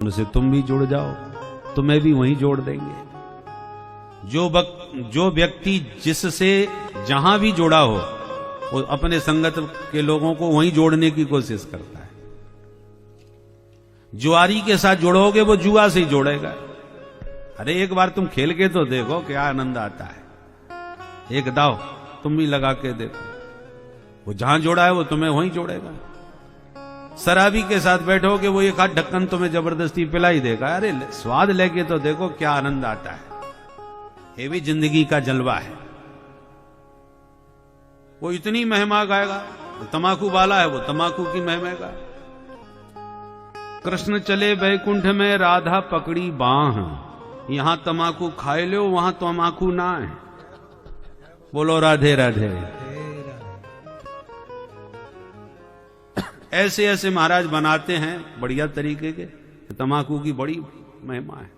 उनसे तुम भी जुड़ जाओ, तुम्हें भी वहीं जोड़ देंगे। जो व्यक्ति जिससे जहां भी जुड़ा हो वो अपने संगत के लोगों को वहीं जोड़ने की कोशिश करता है। जुआरी के साथ जुड़ोगे वो जुआ से ही जोड़ेगा। अरे एक बार तुम खेल के तो देखो क्या आनंद आता है। एक दाव तुम भी लगा के देखो, वो जहां जोड़ा है वो तुम्हें वहीं जोड़ेगा। शराबी के साथ बैठोगे वो एक हाथ ढक्कन तुम्हें जबरदस्ती पिला ही देगा। अरे स्वाद लेके तो देखो क्या आनंद आता है। ये भी जिंदगी का जलवा है। वो इतनी महिमा गाएगा, तमाकू वाला है वो तमाकू की महिमा। कृष्ण चले वैकुंठ में राधा पकड़ी बाह, यहां तमाकू खाए लो वहां तमाकू ना है। बोलो राधे राधे। ऐसे ऐसे महाराज बनाते हैं बढ़िया तरीके के, तमाकू की बड़ी महिमा है।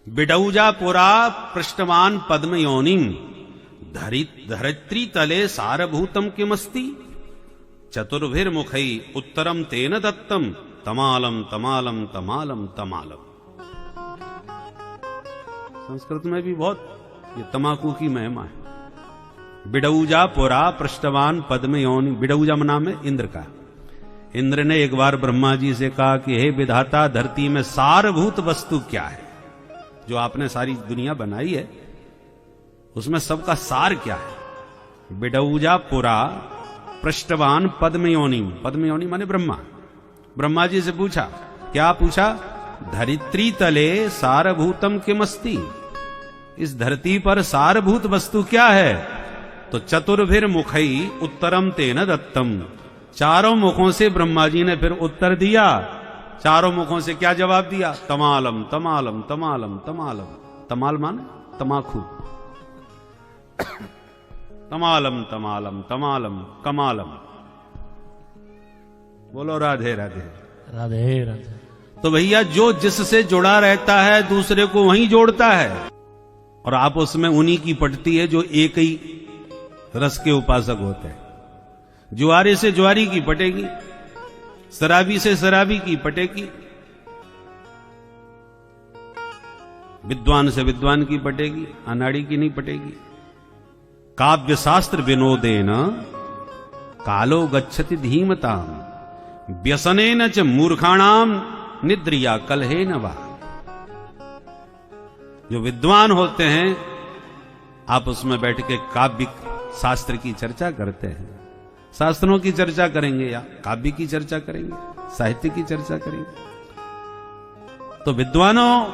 बिडौजा पुरा पृष्ठवान पद्म योनिम, धरित्री तले सारभूतम किमस्ति, चतुर्भिर्मुखै उत्तरम तेन दत्तम, तमालम तमालम तमालम तमालम। संस्कृत में भी बहुत ये तमाकू की महिमा है। बिडौजा पुरा पृष्ठवान पद्म योनि, बिडौजा नाम है इंद्र का। इंद्र ने एक बार ब्रह्मा जी से कहा कि हे विधाता, धरती में सारभूत वस्तु क्या है? जो आपने सारी दुनिया बनाई है उसमें सबका सार क्या है? बिडौजा पुरा पृष्ठवान पद्मयोनि, पद्मयोनि माने ब्रह्मा। ब्रह्मा जी से पूछा, क्या पूछा? धरित्री तले सारभूतम किमस्ति, इस धरती पर सारभूत वस्तु क्या है? तो चतुर्भिर्मुखै उत्तरम तेन दत्तम, चारों मुखों से ब्रह्मा जी ने फिर उत्तर दिया। चारों मुखों से क्या जवाब दिया? तमालम तमालम तमालम तमालम। तमाल माने तमाकू। तमालम तमालम तमालम कमालम। बोलो राधे राधे राधे राधे। तो भैया जो जिससे जुड़ा रहता है दूसरे को वहीं जोड़ता है, और आप उसमें उन्हीं की पटती है जो एक ही रस के उपासक होते हैं। जुआरे से जुआरी की पटेगी, शराबी से शराबी की पटेगी, विद्वान से विद्वान की पटेगी, अनाड़ी की नहीं पटेगी। काव्य शास्त्र विनोदेन कालो गच्छति धीमताम, व्यसनेन च मूर्खाणाम निद्रिया कलहेन वा। जो विद्वान होते हैं आप उसमें बैठ के काव्य शास्त्र की चर्चा करते हैं, शास्त्रों की चर्चा करेंगे या काव्य की चर्चा करेंगे, साहित्य की चर्चा करेंगे। तो विद्वानों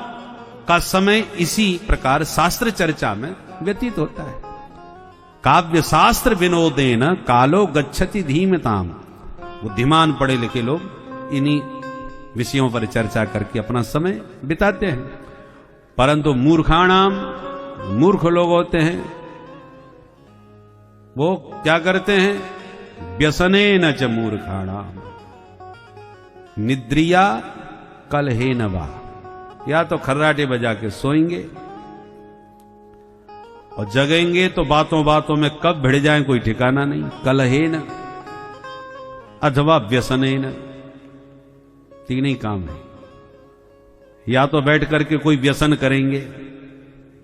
का समय इसी प्रकार शास्त्र चर्चा में व्यतीत होता है। काव्य शास्त्र विनोदेन कालो गच्छति धीमताम, बुद्धिमान पढ़े लिखे लोग इन्हीं विषयों पर चर्चा करके अपना समय बिताते हैं। परंतु मूर्खाणाम, मूर्ख लोग होते हैं वो क्या करते हैं? व्यसनेन च मूर्खाणाम निद्रिया कलहेन वा, या तो खर्राटे बजा के सोएंगे और जगेंगे तो बातों बातों में कब भिड़ जाएं कोई ठिकाना नहीं। कलहेन अथवा व्यसनेन, तीन ही काम है। या तो बैठ करके कोई व्यसन करेंगे,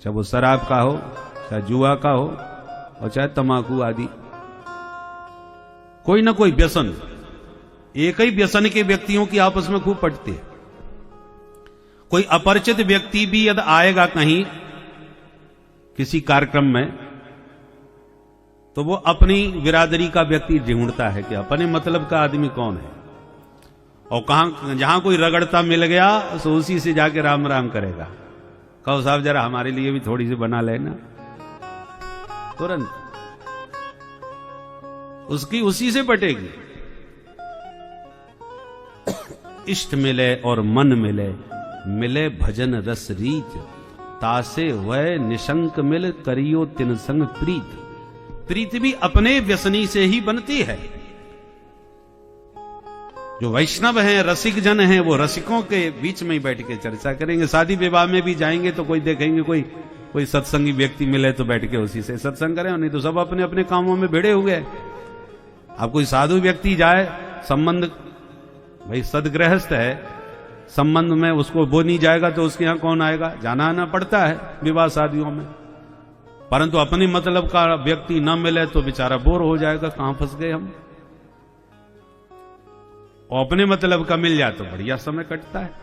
चाहे वो शराब का हो, चाहे जुआ का हो, और चाहे तमाकू आदि, कोई ना कोई व्यसन। एक ही व्यसन के व्यक्तियों की आपस में खूब पटती है। कोई अपरिचित व्यक्ति भी यदि आएगा कहीं किसी कार्यक्रम में, तो वो अपनी बिरादरी का व्यक्ति ढूंढता है कि अपने मतलब का आदमी कौन है, और कहां जहां कोई रगड़ता मिल गया तो उसी से जाके राम राम करेगा। कहो साहब जरा हमारे लिए भी थोड़ी सी बना लेना, तुरंत उसकी उसी से पटेगी। इष्ट मिले और मन मिले, मिले भजन रस रीत, तासे वह निशंक मिल करियो तिन संग प्रीत। प्रीति भी अपने व्यसनी से ही बनती है। जो वैष्णव हैं, रसिक जन हैं, वो रसिकों के बीच में ही बैठ के चर्चा करेंगे। शादी विवाह में भी जाएंगे तो कोई देखेंगे कोई सत्संगी व्यक्ति मिले तो बैठ के उसी से सत्संग करें, नहीं तो सब अपने अपने कामों में भिड़े हुए। अब कोई साधु व्यक्ति जाए, संबंध भाई सदगृहस्थ है, संबंध में उसको वो नहीं जाएगा तो उसके यहां कौन आएगा? जाना आना पड़ता है विवाह शादियों में। परंतु अपनी मतलब का व्यक्ति न मिले तो बेचारा बोर हो जाएगा, कहां फंस गए हम। और अपने मतलब का मिल जाए तो बढ़िया समय कटता है।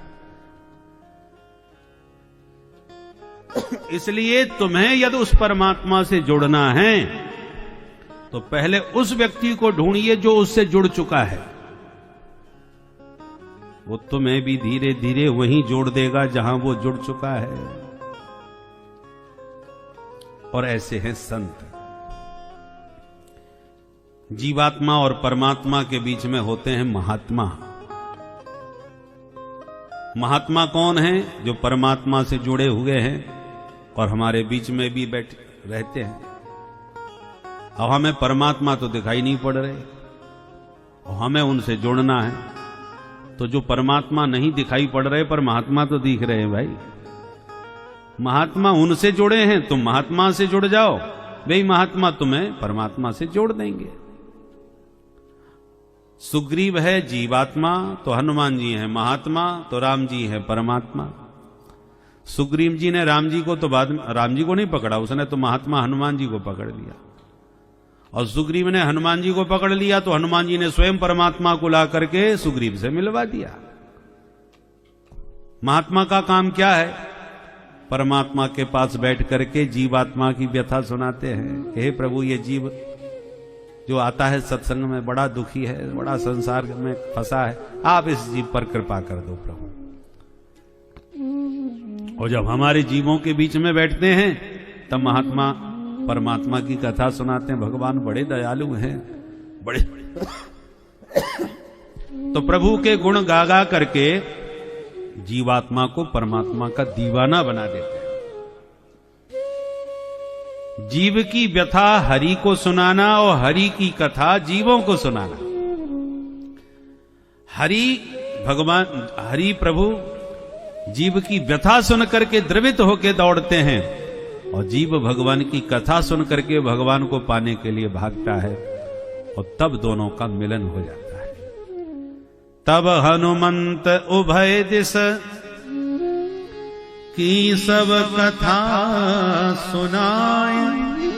इसलिए तुम्हें यदि उस परमात्मा से जुड़ना है तो पहले उस व्यक्ति को ढूंढिए जो उससे जुड़ चुका है। वो तुम्हें भी धीरे धीरे वहीं जोड़ देगा जहां वो जुड़ चुका है। और ऐसे हैं संत। जीवात्मा और परमात्मा के बीच में होते हैं महात्मा। महात्मा कौन है? जो परमात्मा से जुड़े हुए हैं और हमारे बीच में भी बैठ रहते हैं। अब हमें परमात्मा तो दिखाई नहीं पड़ रहे और हमें उनसे जुड़ना है। तो जो परमात्मा नहीं दिखाई पड़ रहे पर महात्मा तो दिख रहे हैं भाई। महात्मा उनसे जुड़े हैं, तुम महात्मा से जुड़ जाओ, वही महात्मा तुम्हें परमात्मा से जोड़ देंगे। सुग्रीव है जीवात्मा तो हनुमान जी हैं महात्मा, तो राम जी हैं परमात्मा। सुग्रीव जी ने राम जी को तो बाद में राम जी को नहीं पकड़ा, उसने तो महात्मा हनुमान जी को पकड़ लिया। और सुग्रीव ने हनुमान जी को पकड़ लिया तो हनुमान जी ने स्वयं परमात्मा को ला करके सुग्रीव से मिलवा दिया। महात्मा का काम क्या है? परमात्मा के पास बैठ करके जीवात्मा की व्यथा सुनाते हैं। हे प्रभु, ये जीव जो आता है सत्संग में बड़ा दुखी है, बड़ा संसार में फंसा है, आप इस जीव पर कृपा कर दो प्रभु। और जब हमारे जीवों के बीच में बैठते हैं तब महात्मा परमात्मा की कथा सुनाते हैं। भगवान बड़े दयालु हैं, बड़े तो प्रभु के गुण गा गा करके जीवात्मा को परमात्मा का दीवाना बना देते हैं। जीव की व्यथा हरि को सुनाना और हरि की कथा जीवों को सुनाना। हरि प्रभु जीव की व्यथा सुन करके द्रवित होकर दौड़ते हैं और जीव भगवान की कथा सुन करके भगवान को पाने के लिए भागता है और तब दोनों का मिलन हो जाता है। तब हनुमंत उभय दिस की सब कथा सुनाए,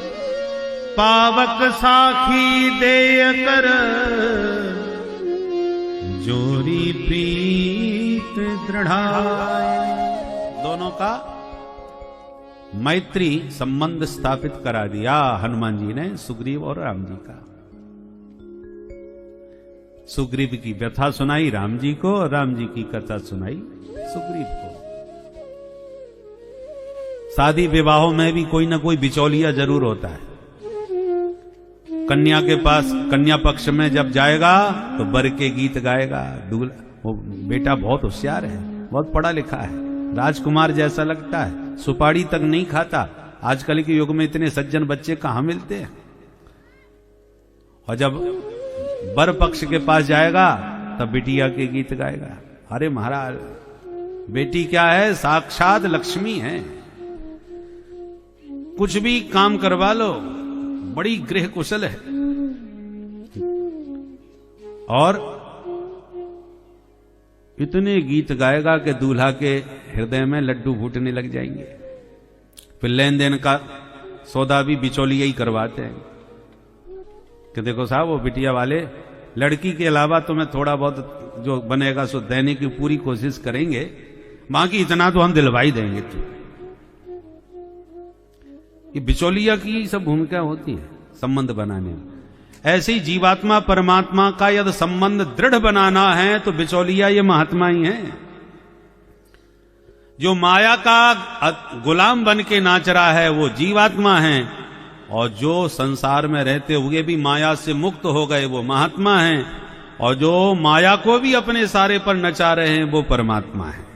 पावक साखी देय कर जोरी प्रीत दृढ़ाए। दोनों का मैत्री संबंध स्थापित करा दिया हनुमान जी ने सुग्रीव और राम जी का। सुग्रीव की व्यथा सुनाई राम जी को और राम जी की कथा सुनाई सुग्रीव को। शादी विवाहों में भी कोई ना कोई बिचौलिया जरूर होता है। कन्या के पास कन्या पक्ष में जब जाएगा तो बर के गीत गाएगा। वो बेटा बहुत होशियार है, बहुत पढ़ा लिखा है, राजकुमार जैसा लगता है, सुपारी तक नहीं खाता। आजकल के युग में इतने सज्जन बच्चे कहां मिलते हैं। और जब बर पक्ष के पास जाएगा तब बिटिया के गीत गाएगा। अरे महाराज, बेटी क्या है? साक्षात लक्ष्मी है। कुछ भी काम करवा लो, बड़ी गृह कुशल है। और इतने गीत गाएगा कि दूल्हा के हृदय में लड्डू फूटने लग जाएंगे। फिर लेन देन का सौदा भी बिचौलिया ही करवाते हैं कि देखो साहब, वो बिटिया वाले लड़की के अलावा तुम्हें थोड़ा बहुत जो बनेगा सो देने की पूरी कोशिश करेंगे, बाकी इतना तो हम दिलवा ही देंगे। तो ये बिचौलिया की सब भूमिका होती है संबंध बनाने में। ऐसे ही जीवात्मा परमात्मा का यदि संबंध दृढ़ बनाना है तो बिचौलिया ये महात्मा ही है। जो माया का गुलाम बन के नाच रहा है वो जीवात्मा है, और जो संसार में रहते हुए भी माया से मुक्त हो गए वो महात्मा हैं, और जो माया को भी अपने सारे पर नचा रहे हैं वो परमात्मा है।